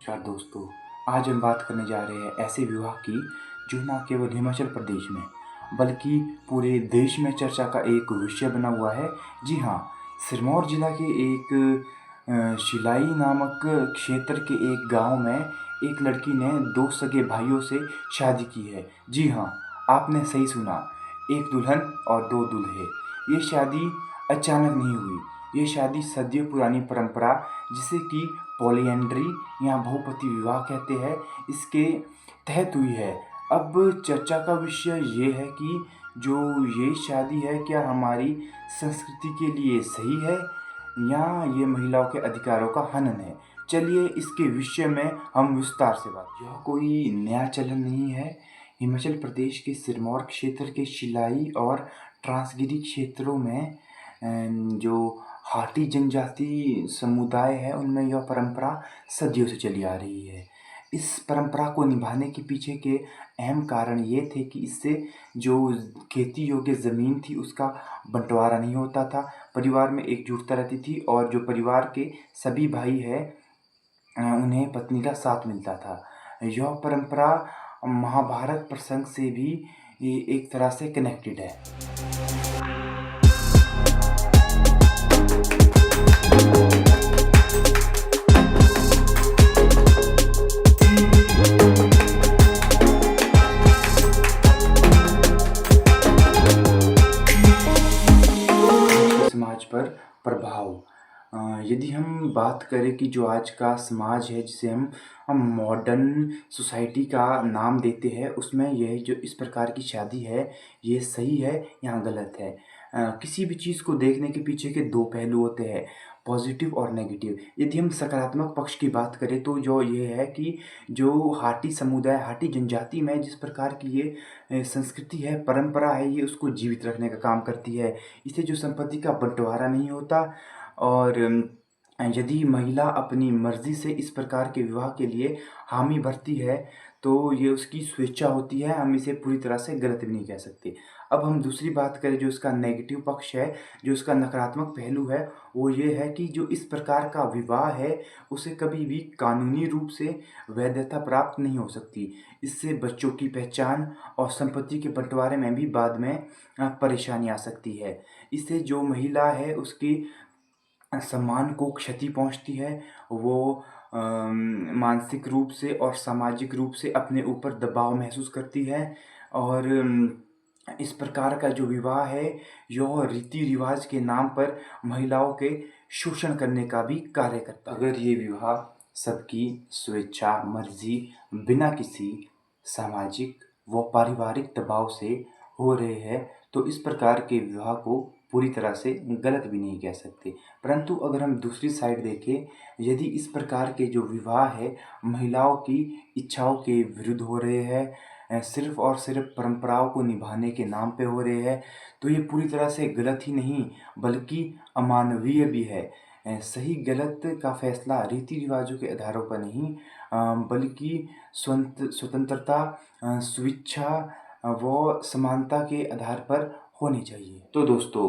नमस्कार दोस्तों, आज हम बात करने जा रहे हैं ऐसे विवाह की जो न केवल हिमाचल प्रदेश में बल्कि पूरे देश में चर्चा का एक विषय बना हुआ है। जी हाँ, सिरमौर जिला के एक शिलाई नामक क्षेत्र के एक गांव में एक लड़की ने दो सगे भाइयों से शादी की है। जी हाँ, आपने सही सुना, एक दुल्हन और दो दूल्हे। ये शादी अचानक नहीं हुई, ये शादी सदियों पुरानी परंपरा जिसे कि पॉलीएंड्री या बहुपति विवाह कहते हैं, इसके तहत हुई है। अब चर्चा का विषय ये है कि जो ये शादी है क्या हमारी संस्कृति के लिए सही है या ये महिलाओं के अधिकारों का हनन है। चलिए इसके विषय में हम विस्तार से बात। यह कोई नया चलन नहीं है। हिमाचल प्रदेश के सिरमौर क्षेत्र के शिलाई और ट्रांसगिरी क्षेत्रों में जो हाटी जनजाति समुदाय है उनमें यह परंपरा सदियों से चली आ रही है। इस परंपरा को निभाने के पीछे के अहम कारण ये थे कि इससे जो खेती योग्य ज़मीन थी उसका बंटवारा नहीं होता था, परिवार में एकजुटता रहती थी और जो परिवार के सभी भाई हैं उन्हें पत्नी का साथ मिलता था। यह परंपरा महाभारत प्रसंग से भी एक तरह से कनेक्टेड है। समाज पर प्रभाव, यदि हम बात करें कि जो आज का समाज है जिसे हम मॉडर्न सोसाइटी का नाम देते हैं, उसमें यह जो इस प्रकार की शादी है ये सही है या गलत है। किसी भी चीज़ को देखने के पीछे के दो पहलू होते हैं, पॉजिटिव और नेगेटिव। यदि हम सकारात्मक पक्ष की बात करें तो जो ये है कि जो हाटी समुदाय, हाटी जनजाति में जिस प्रकार की ये संस्कृति है, परंपरा है, ये उसको जीवित रखने का काम करती है। इससे जो संपत्ति का बंटवारा नहीं होता और यदि महिला अपनी मर्ज़ी से इस प्रकार के विवाह के लिए हामी भरती है तो ये उसकी स्वेच्छा होती है, हम इसे पूरी तरह से गलत भी नहीं कह सकते। अब हम दूसरी बात करें जो इसका नेगेटिव पक्ष है, जो इसका नकारात्मक पहलू है, वो ये है कि जो इस प्रकार का विवाह है उसे कभी भी कानूनी रूप से वैधता प्राप्त नहीं हो सकती। इससे बच्चों की पहचान और संपत्ति के बंटवारे में भी बाद में परेशानी आ सकती है। इससे जो महिला है उसकी सम्मान को क्षति पहुंचती है, वो मानसिक रूप से और सामाजिक रूप से अपने ऊपर दबाव महसूस करती है और इस प्रकार का जो विवाह है यह रीति रिवाज के नाम पर महिलाओं के शोषण करने का भी कार्य करता है। अगर ये विवाह सबकी स्वेच्छा मर्जी बिना किसी सामाजिक व पारिवारिक दबाव से हो रहे हैं तो इस प्रकार के विवाह को पूरी तरह से गलत भी नहीं कह सकते। परंतु अगर हम दूसरी साइड देखें, यदि इस प्रकार के जो विवाह है महिलाओं की इच्छाओं के विरुद्ध हो रहे हैं, सिर्फ़ और सिर्फ परंपराओं को निभाने के नाम पे हो रहे हैं, तो ये पूरी तरह से गलत ही नहीं बल्कि अमानवीय भी है। सही गलत का फैसला रीति रिवाजों के आधारों पर नहीं बल्कि स्वतंत्रता, स्वेच्छा व समानता के आधार पर होनी चाहिए। तो दोस्तों,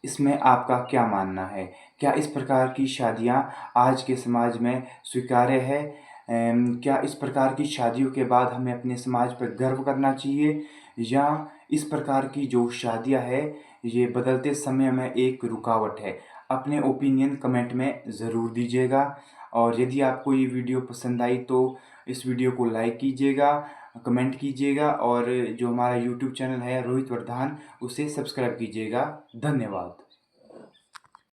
इसमें आपका क्या मानना है? क्या इस प्रकार की शादियाँ आज के समाज में स्वीकार्य है? क्या इस प्रकार की शादियों के बाद हमें अपने समाज पर गर्व करना चाहिए या इस प्रकार की जो शादियाँ है ये बदलते समय में एक रुकावट है? अपने ओपिनियन कमेंट में ज़रूर दीजिएगा और यदि आपको ये वीडियो पसंद आई तो इस वीडियो को लाइक कीजिएगा, कमेंट कीजिएगा और जो हमारा यूट्यूब चैनल है रोहित वर्धान उसे सब्सक्राइब कीजिएगा। धन्यवाद।